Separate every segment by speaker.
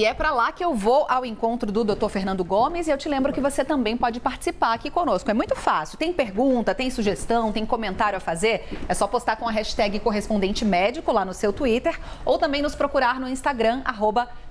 Speaker 1: E é para lá que eu vou ao encontro do Dr. Fernando Gomes e eu te lembro que você também pode participar aqui conosco. É muito fácil. Tem pergunta, tem sugestão, tem comentário a fazer? É só postar com a hashtag correspondente médico lá no seu Twitter ou também nos procurar no Instagram,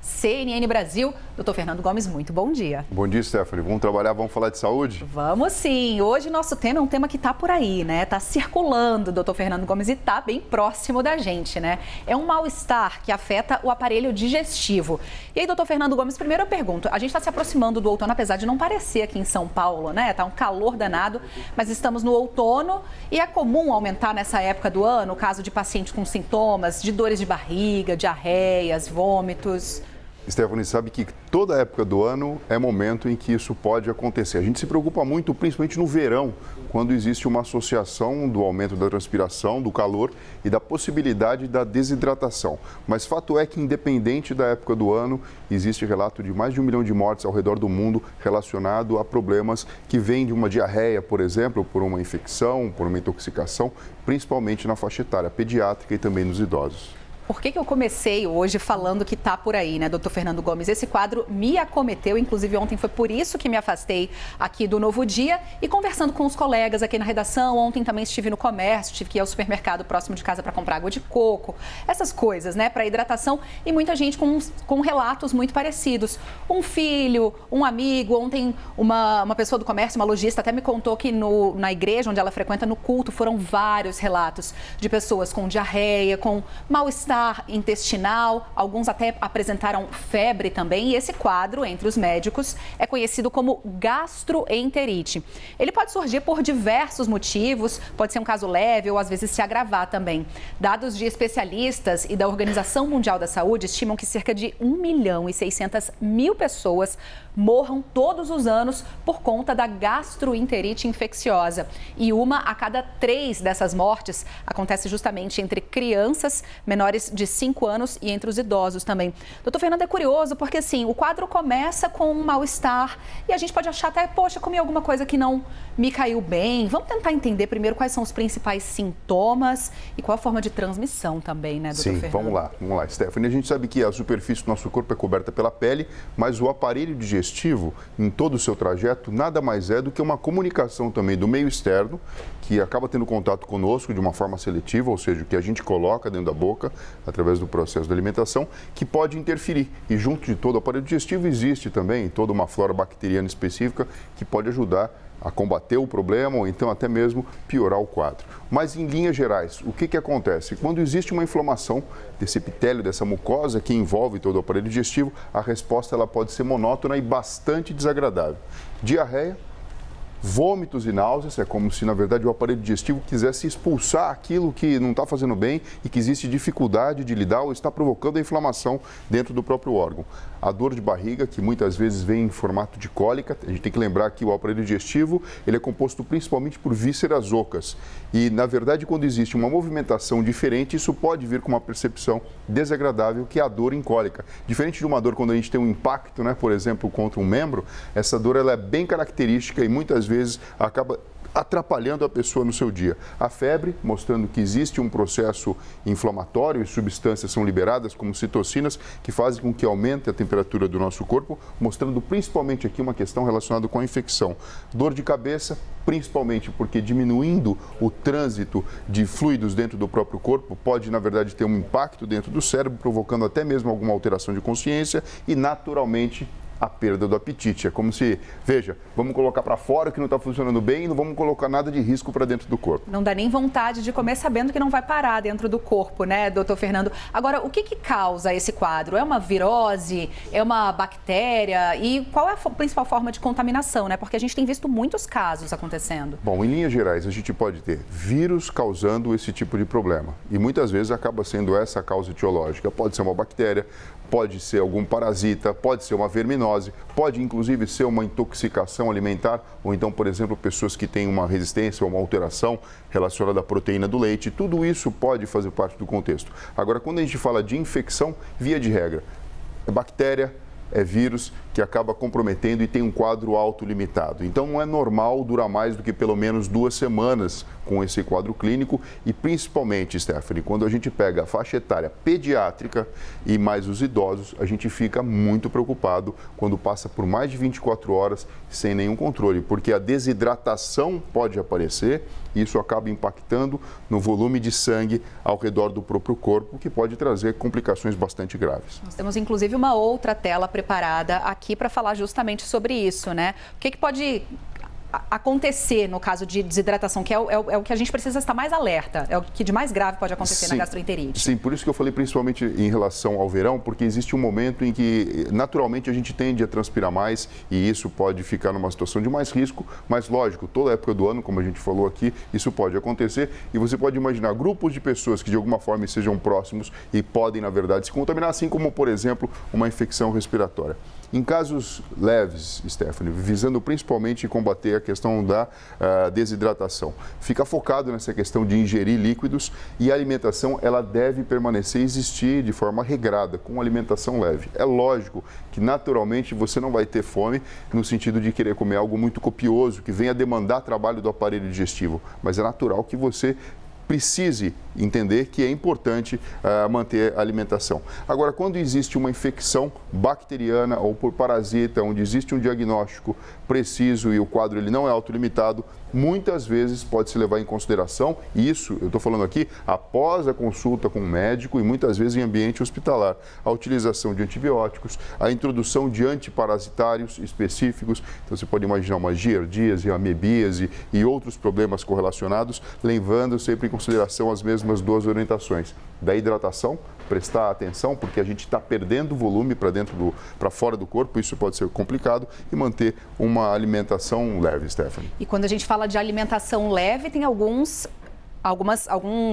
Speaker 1: @CNN Brasil. Dr. Fernando Gomes, muito bom dia.
Speaker 2: Bom dia, Stephanie. Vamos trabalhar, vamos falar de saúde?
Speaker 1: Vamos sim. Hoje nosso tema é um tema que tá por aí, né? Tá circulando, Dr. Fernando Gomes, e tá bem próximo da gente, né? É um mal-estar que afeta o aparelho digestivo. E aí, doutor Fernando Gomes, primeiro eu pergunto, a gente está se aproximando do outono, apesar de não parecer aqui em São Paulo, né? Tá um calor danado, mas estamos no outono e é comum aumentar nessa época do ano o caso de pacientes com sintomas de dores de barriga, diarreias, vômitos.
Speaker 2: Stephanie, sabe que toda época do ano é momento em que isso pode acontecer. A gente se preocupa muito, principalmente no verão, quando existe uma associação do aumento da transpiração, do calor e da possibilidade da desidratação. Mas fato é que, independente da época do ano, existe relato de mais de 1 milhão de mortes ao redor do mundo relacionado a problemas que vêm de uma diarreia, por exemplo, por uma infecção, por uma intoxicação, principalmente na faixa etária pediátrica e também nos idosos.
Speaker 1: Por que eu comecei hoje falando que tá por aí, né, doutor Fernando Gomes? Esse quadro me acometeu, inclusive ontem foi por isso que me afastei aqui do Novo Dia e conversando com os colegas aqui na redação. Ontem também estive no comércio, tive que ir ao supermercado próximo de casa para comprar água de coco, essas coisas, né, para hidratação, e muita gente com relatos muito parecidos. Um filho, um amigo, ontem uma pessoa do comércio, uma lojista, até me contou que na igreja onde ela frequenta, no culto, foram vários relatos de pessoas com diarreia, com mal-estar intestinal, alguns até apresentaram febre também, e esse quadro, entre os médicos, é conhecido como gastroenterite. Ele pode surgir por diversos motivos, pode ser um caso leve ou às vezes se agravar também. Dados de especialistas e da Organização Mundial da Saúde estimam que cerca de 1.600.000 pessoas morram todos os anos por conta da gastroenterite infecciosa. E 1 a cada 3 dessas mortes acontece justamente entre crianças menores de 5 anos e entre os idosos também. Doutor Fernando, é curioso porque assim, o quadro começa com um mal-estar e a gente pode achar até, poxa, comi alguma coisa que não me caiu bem. Vamos tentar entender primeiro quais são os principais sintomas e qual a forma de transmissão também, né, doutor Fernando?
Speaker 2: Sim, vamos lá, Stephanie. A gente sabe que a superfície do nosso corpo é coberta pela pele, mas o aparelho digestivo, em todo o seu trajeto, nada mais é do que uma comunicação também do meio externo, que acaba tendo contato conosco de uma forma seletiva, ou seja, o que a gente coloca dentro da boca, através do processo de alimentação, que pode interferir. E junto de todo o aparelho digestivo existe também toda uma flora bacteriana específica que pode ajudar a combater o problema ou então até mesmo piorar o quadro. Mas em linhas gerais, o que acontece? Quando existe uma inflamação desse epitélio, dessa mucosa que envolve todo o aparelho digestivo, a resposta ela pode ser monótona e bastante desagradável. Diarreia, vômitos e náuseas, é como se, na verdade, o aparelho digestivo quisesse expulsar aquilo que não está fazendo bem e que existe dificuldade de lidar ou está provocando a inflamação dentro do próprio órgão. A dor de barriga, que muitas vezes vem em formato de cólica, a gente tem que lembrar que o aparelho digestivo ele é composto principalmente por vísceras ocas. E, na verdade, quando existe uma movimentação diferente, isso pode vir com uma percepção desagradável, que é a dor em cólica. Diferente de uma dor quando a gente tem um impacto, né, por exemplo, contra um membro, essa dor ela é bem característica e muitas vezes acaba atrapalhando a pessoa no seu dia. A febre, mostrando que existe um processo inflamatório e substâncias são liberadas, como citocinas, que fazem com que aumente a temperatura do nosso corpo, mostrando principalmente aqui uma questão relacionada com a infecção. Dor de cabeça, principalmente porque diminuindo o trânsito de fluidos dentro do próprio corpo, pode, na verdade, ter um impacto dentro do cérebro, provocando até mesmo alguma alteração de consciência e, naturalmente, a perda do apetite. É como se, veja, vamos colocar para fora o que não está funcionando bem e não vamos colocar nada de risco para dentro do corpo.
Speaker 1: Não dá nem vontade de comer sabendo que não vai parar dentro do corpo, né, doutor Fernando? Agora, o que causa esse quadro? É uma virose? É uma bactéria? E qual é a principal forma de contaminação, né? Porque a gente tem visto muitos casos acontecendo.
Speaker 2: Bom, em linhas gerais, a gente pode ter vírus causando esse tipo de problema. E muitas vezes acaba sendo essa a causa etiológica. Pode ser uma bactéria, pode ser algum parasita, pode ser uma verminose, pode inclusive ser uma intoxicação alimentar, ou então, por exemplo, pessoas que têm uma resistência ou uma alteração relacionada à proteína do leite. Tudo isso pode fazer parte do contexto. Agora, quando a gente fala de infecção, via de regra, é bactéria, é vírus que acaba comprometendo e tem um quadro autolimitado. Então, não é normal durar mais do que pelo menos 2 semanas com esse quadro clínico e principalmente, Stephanie, quando a gente pega a faixa etária pediátrica e mais os idosos, a gente fica muito preocupado quando passa por mais de 24 horas sem nenhum controle, porque a desidratação pode aparecer e isso acaba impactando no volume de sangue ao redor do próprio corpo, que pode trazer complicações bastante graves.
Speaker 1: Nós temos inclusive uma outra tela preparada aqui para falar justamente sobre isso, né? O que pode acontecer no caso de desidratação, que é o que a gente precisa estar mais alerta, é o que de mais grave pode acontecer na gastroenterite.
Speaker 2: Sim, por isso que eu falei principalmente em relação ao verão, porque existe um momento em que naturalmente a gente tende a transpirar mais e isso pode ficar numa situação de mais risco, mas lógico, toda época do ano, como a gente falou aqui, isso pode acontecer e você pode imaginar grupos de pessoas que de alguma forma sejam próximos e podem, na verdade, se contaminar, assim como, por exemplo, uma infecção respiratória. Em casos leves, Stephanie, visando principalmente combater a questão da desidratação, fica focado nessa questão de ingerir líquidos e a alimentação ela deve permanecer e existir de forma regrada, com alimentação leve. É lógico que naturalmente você não vai ter fome no sentido de querer comer algo muito copioso, que venha demandar trabalho do aparelho digestivo, mas é natural que você precise entender que é importante manter a alimentação. Agora, quando existe uma infecção bacteriana ou por parasita, onde existe um diagnóstico preciso e o quadro ele não é autolimitado, muitas vezes pode se levar em consideração, isso eu estou falando aqui, após a consulta com o médico e muitas vezes em ambiente hospitalar, a utilização de antibióticos, a introdução de antiparasitários específicos, então você pode imaginar uma giardíase, amebíase e outros problemas correlacionados, levando sempre em consideração as mesmas duas orientações, da hidratação, prestar atenção, porque a gente está perdendo volume para fora do corpo, isso pode ser complicado, e manter uma alimentação leve, Stephanie.
Speaker 1: E quando a gente fala de alimentação leve, tem alguns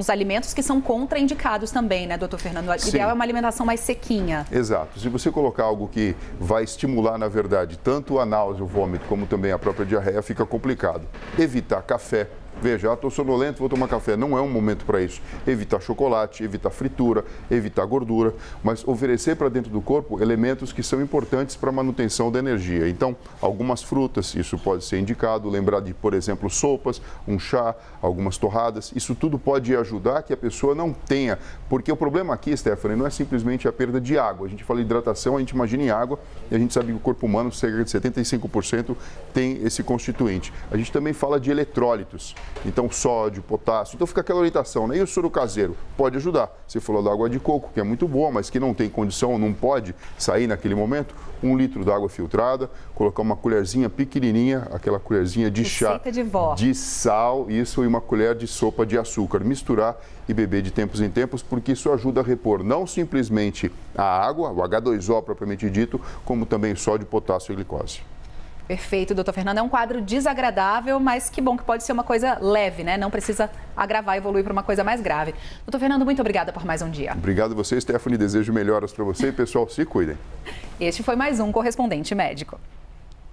Speaker 1: alimentos que são contraindicados também, né, doutor Fernando? O ideal é uma alimentação mais sequinha.
Speaker 2: Exato. Se você colocar algo que vai estimular, na verdade, tanto a náusea, o vômito, como também a própria diarreia, fica complicado. Evitar café. Veja, estou sonolento, vou tomar café. Não é um momento para isso. Evitar chocolate, evitar fritura, evitar gordura, mas oferecer para dentro do corpo elementos que são importantes para a manutenção da energia. Então, algumas frutas, isso pode ser indicado. Lembrar de, por exemplo, sopas, um chá, algumas torradas. Isso tudo pode ajudar que a pessoa não tenha. Porque o problema aqui, Stephanie, não é simplesmente a perda de água. A gente fala de hidratação, a gente imagina em água e a gente sabe que o corpo humano, cerca de 75%, tem esse constituinte. A gente também fala de eletrólitos. Então, sódio, potássio. Então, fica aquela orientação, né? E o soro caseiro pode ajudar. Você falou da água de coco, que é muito boa, mas que não tem condição, não pode sair naquele momento. 1 litro de água filtrada, colocar uma colherzinha pequenininha, aquela colherzinha de chá, de sal, isso, e uma colher de sopa de açúcar. Misturar e beber de tempos em tempos, porque isso ajuda a repor não simplesmente a água, o H2O propriamente dito, como também sódio, potássio e glicose.
Speaker 1: Perfeito, doutor Fernando. É um quadro desagradável, mas que bom que pode ser uma coisa leve, né? Não precisa agravar e evoluir para uma coisa mais grave. Doutor Fernando, muito obrigada por mais um dia.
Speaker 2: Obrigado a você, Stephanie. Desejo melhoras para você e, pessoal, se cuidem.
Speaker 1: Este foi mais um Correspondente Médico.